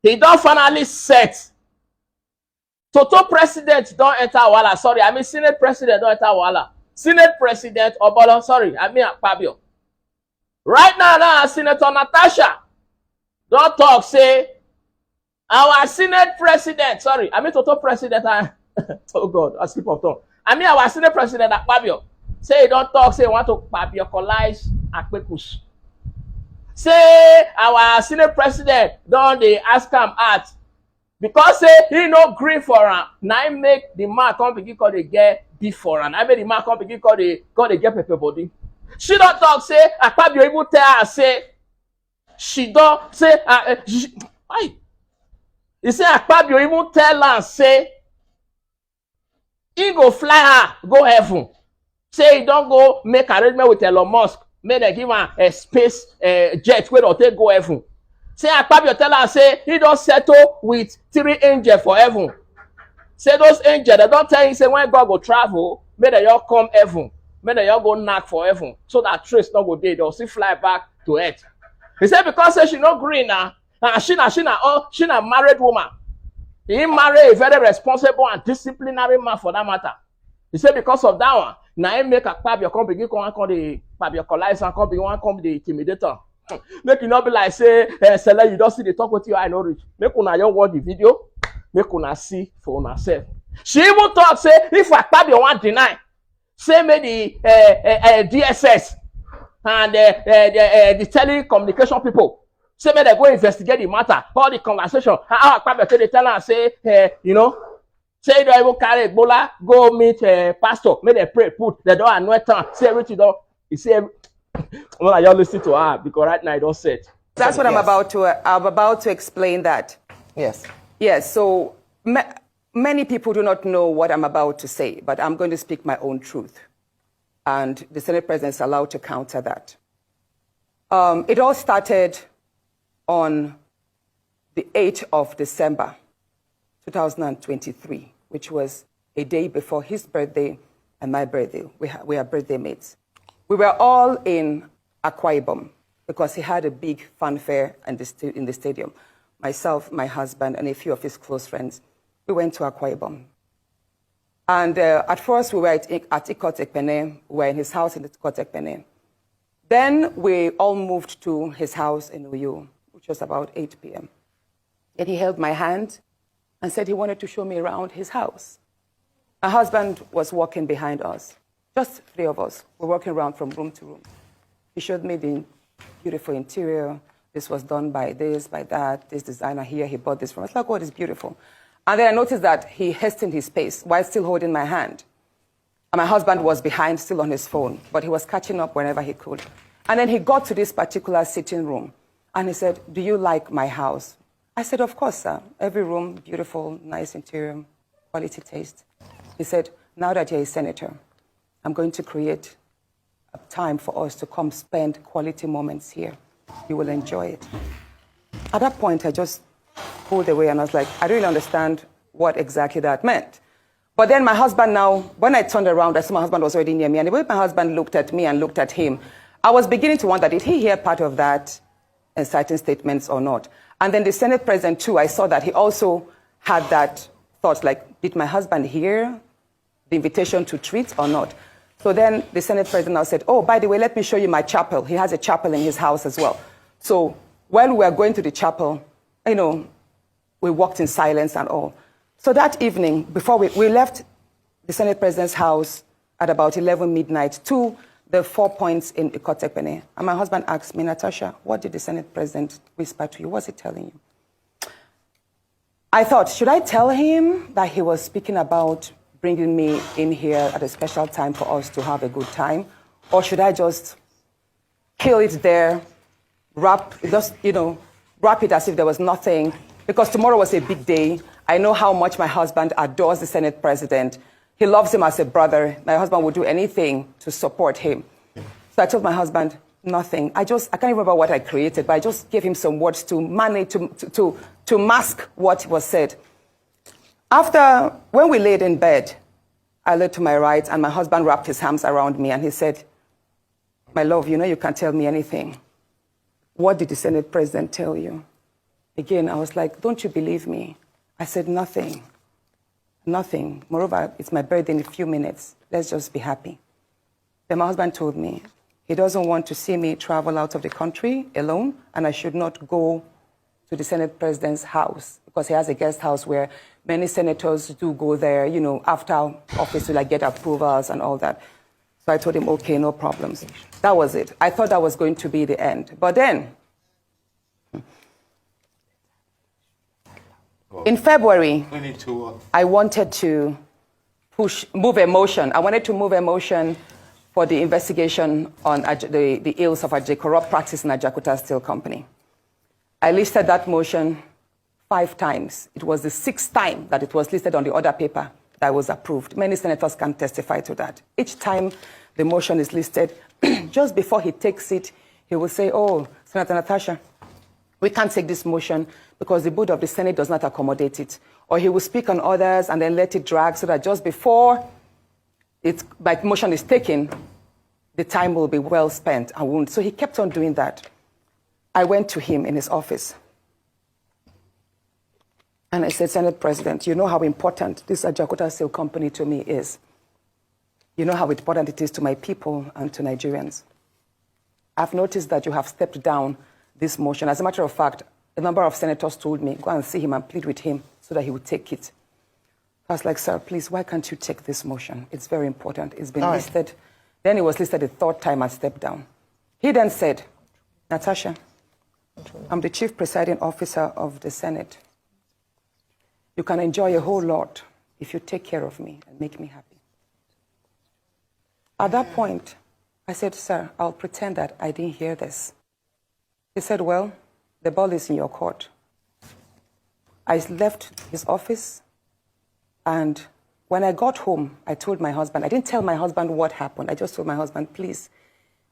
he don't finally set. Toto president don't enter Wahala. Sorry, I mean Senate president don't enter Wahala. Senate president Obolo, sorry, I mean Akpabio. Right now, Senator Natasha don't talk, say, our Senate president, sorry, I mean Toto president, oh God, I slip of tongue. I mean our Senate president Akpabio, say he don't talk, say he want to papiocolize Akpekus. Say our Senate president don't they ask him at because say he no green for him. Now he make the man come begin call they get beef for him. I make the man come begin call they get pepper body. She don't talk, say Akpabio even tell her, say she don't say he say Akpabio even tell her, say he go fly her go heaven. Say he don't go make arrangement with Elon Musk. May they give him a space jet where they go heaven. Say Akpabio tell her, say he don't settle with 3 angels for heaven. Say those angels, they don't tell him, say when God go travel, may they all come heaven. May they all go knock for heaven. So that trace not go there. They'll still fly back to earth. He said because say she no green now. She na married woman. He married a very responsible and disciplinary man for that matter. He said because of that one, now he make Akpabio come begin come the papiocolize and come begin come the intimidator. Make you not be like say, Cele, you don't see the talk with you, I know rich. Make una you watch the video, make una see for una self. She even talk say if Akpabio want deny, say maybe DSS and the telecommunication people. Say may they go investigate the matter, all the conversation. How Akpabio they tell her say, you know, say they even carry Ebola, go meet pastor, may they pray, put they don't anoint her, say everything don't. You see, well, I just listen to her because right now I don't say it. That's what yes. I'm about to explain that. Yes. Yes. So many people do not know what I'm about to say, but I'm going to speak my own truth, and the Senate President is allowed to counter that. It all started on the 8th of December, 2023, which was a day before his birthday and my birthday. We are birthday mates. We were all in Akwa Ibom because he had a big fanfare in the stadium. Myself, my husband, and a few of his close friends, we went to Akwa Ibom. And at first, we were at Ikot Ekpene. We were in his house in Ikot Ekpene. Then we all moved to his house in Uyo, which was about 8 p.m. And he held my hand and said he wanted to show me around his house. My husband was walking behind us. Just 3 of us were walking around from room to room. He showed me the beautiful interior. This was done by this, by that. This designer here, he bought this from us. I was like, oh, it's beautiful. And then I noticed that he hastened his pace while still holding my hand. And my husband was behind, still on his phone, but he was catching up whenever he could. And then he got to this particular sitting room, and he said, do you like my house? I said, of course, sir. Every room, beautiful, nice interior, quality taste. He said, now that you're a senator, I'm going to create a time for us to come spend quality moments here. You will enjoy it. At that point, I just pulled away and I was like, I don't really understand what exactly that meant. But then my husband now, when I turned around, I saw my husband was already near me. And the way my husband looked at me and looked at him, I was beginning to wonder, did he hear part of that inciting statements or not? And then the Senate President, too, I saw that he also had that thought, like, did my husband hear the invitation to treat or not? So then the Senate President now said, oh, by the way, let me show you my chapel. He has a chapel in his house as well. So when we were going to the chapel, you know, we walked in silence and all. So that evening, before we left the Senate President's house at about 11 midnight to the 4 points in Ikot Ekpene. And my husband asked me, Natasha, what did the Senate President whisper to you? What's he telling you? I thought, should I tell him that he was speaking about bringing me in here at a special time for us to have a good time? Or should I just kill it there, wrap it as if there was nothing? Because tomorrow was a big day. I know how much my husband adores the Senate President. He loves him as a brother. My husband would do anything to support him. So I told my husband, nothing. I can't remember what I created, but I just gave him some words to manage, to mask what was said. When we laid in bed, I lay to my right, and my husband wrapped his arms around me, and he said, my love, you know you can't tell me anything. What did the Senate President tell you? Again, I was like, don't you believe me? I said, nothing. Nothing. Moreover, it's my birthday in a few minutes. Let's just be happy. Then my husband told me he doesn't want to see me travel out of the country alone, and I should not go to the Senate President's house because he has a guest house where many senators do go there, you know, after office to like get approvals and all that. So I told him, okay, no problems. That was it. I thought that was going to be the end. But then, in February, I wanted to move a motion. I wanted to move a motion for the investigation on the ills of the corrupt practice in Ajakuta Steel Company. I listed that motion 5 times. It was the 6th time that it was listed on the order paper that was approved. Many senators can testify to that. Each time the motion is listed, just before he takes it, he will say, oh, Senator Natasha, we can't take this motion because the board of the Senate does not accommodate it. Or he will speak on others and then let it drag so that just before my motion is taken, the time will be well spent. So he kept on doing that. I went to him in his office. And I said, Senate President, you know how important this Ajakuta Steel Company to me is. You know how important it is to my people and to Nigerians. I've noticed that you have stepped down this motion. As a matter of fact, a number of senators told me, go and see him and plead with him so that he would take it. I was like, sir, please, why can't you take this motion? It's very important. It's been listed. Then it was listed the 3rd time I stepped down. He then said, Natasha, I'm the chief presiding officer of the Senate. You can enjoy a whole lot if you take care of me and make me happy. At that point, I said, sir, I'll pretend that I didn't hear this. He said, well, the ball is in your court. I left his office, and when I got home, I told my husband, I didn't tell my husband what happened. I just told my husband, please,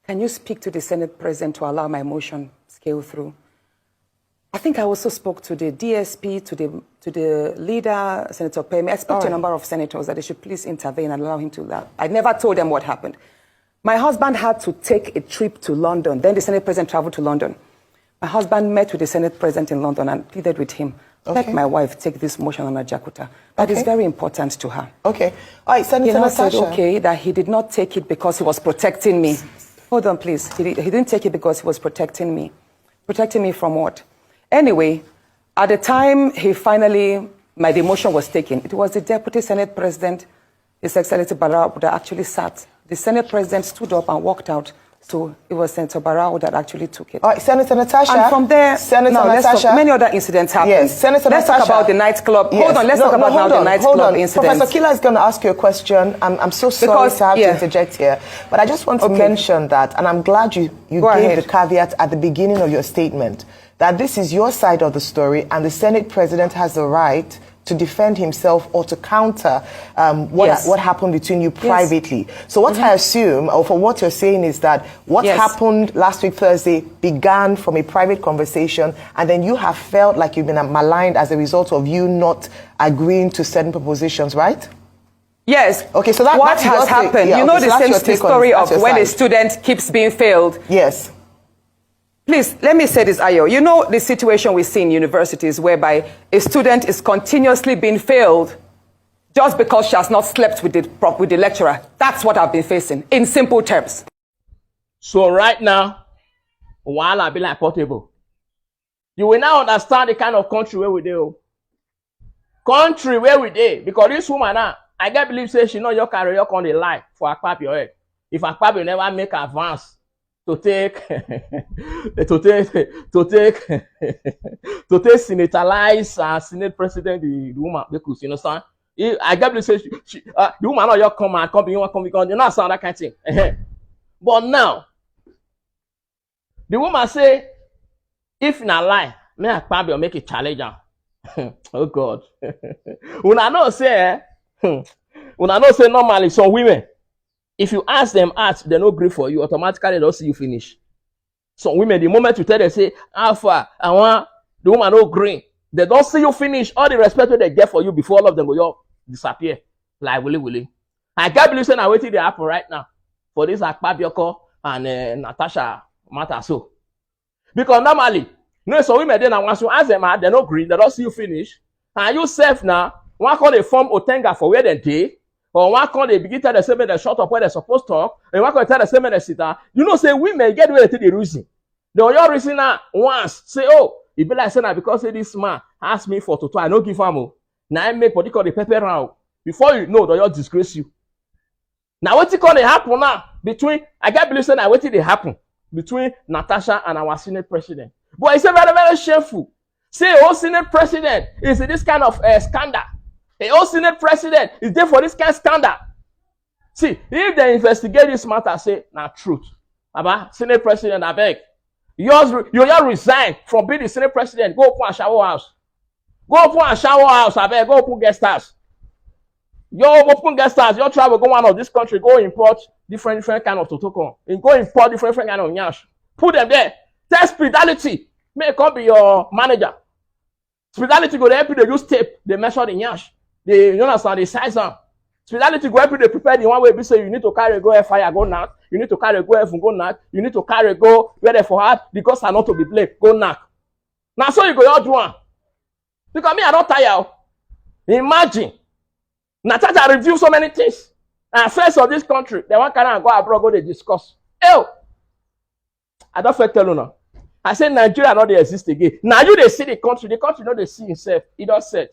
can you speak to the Senate President to allow my motion scale through? I think I also spoke to the DSP, to the leader, Senator Pemi. I spoke to a number of senators that they should please intervene and allow him to laugh. I never told them what happened. My husband had to take a trip to London. Then the Senate President traveled to London. My husband met with the Senate President in London and pleaded with him. Let my wife take this motion on Ajakuta. That is very important to her. Okay. All right, Senator Natasha. Said, okay, that he did not take it because he was protecting me. Hold on, please. He didn't take it because he was protecting me. Protecting me from what? Anyway, at the time my demotion was taken, it was the Deputy Senate President, His Excellency Barao, that actually sat. The Senate President stood up and walked out. So it was Senator Barao that actually took it. All right, Senator Natasha. And from there, many other incidents happened. Yes, Senator Let's Natasha. talk about the nightclub. Yes. Hold on, let's talk about the nightclub incident. Professor Cele is going to ask you a question. I'm so sorry to have to interject here, but I just want to mention that, and I'm glad you gave the caveat at the beginning of your statement, that this is your side of the story, and the Senate President has the right to defend himself or to counter what happened between you privately. So what I assume, or for what you're saying, is that what happened last week Thursday began from a private conversation, and then you have felt like you've been maligned as a result of you not agreeing to certain propositions, right? Yes. Okay, so what has happened? You know the story of when a student keeps being failed. Yes. Please, let me say this, Ayo. You know the situation we see in universities whereby a student is continuously being failed just because she has not slept with the lecturer. That's what I've been facing, in simple terms. So right now, Wahala be like Portable. You will now understand the kind of country where we do. Country where we do. Because this woman now, I get believe say she know your career on the line for Akpabio head. If Akpabio never make advance to take senatalize Senate President the woman because you understand. I get believe say the woman know your come you want come because you know sound that kind of thing. But now the woman say if na lie, may Akpabio make a challenge. Oh God. Una know say normally some women, if you ask them out, they no agree for you, automatically they don't see you finish. Some women, the moment you tell them, say, Alpha, I want the woman no green, they don't see you finish. All the respect that they get for you before all of them go disappear. Like willy. I can't believe saying I waiting to happen right now for this Akpabio and Natasha matter so. Because normally, No, so women then once you ask them, they no agree, they don't see you finish. And you self now, one call they form Otenga for where they day, or one call they begin tell the same they shut up where they're supposed to talk, and one call tell the same they sit down. You know, say women get where they the reason. The your reason now once say, oh, it be like saying that because this man asked me for toto, I no give him. Now I make what you call the pepper round. Before you know, they'll disgrace you. Now what you call they happen now between I can't believe saying that what did they happen between Natasha and our Senate president. But it's a very, very shameful. Say, oh, Senate president is this kind of scandal. A old Senate president is there for this kind of scandal. See, if they investigate this matter, say, now truth. About Senate president, I beg. You just resign from being the Senate president. Go open a shower house. Go open a shower house, I beg. Go open guest house. You open guest house. You travel, go out of this country, go import different kind of totoko. And go import different kind of nyash. Put them there. Test spirituality. May come be your manager. Spirituality go help you to use tape. They measure the nyash. They, you understand, the size on. Spirituality go help you to prepare the one way. Be say you need to carry go fire, go knock. You need to carry go heaven, go knock. You need to carry go where they for heart because are not to be blamed. Go knock. Now so you go out one. Because me I don't tire. Imagine. Natasha review so many things. And first of this country, they want to go abroad, go they discuss. Ew. I don't feel tell you now. I say Nigeria not they exist again. Now you they see the country know they see himself. He don't said.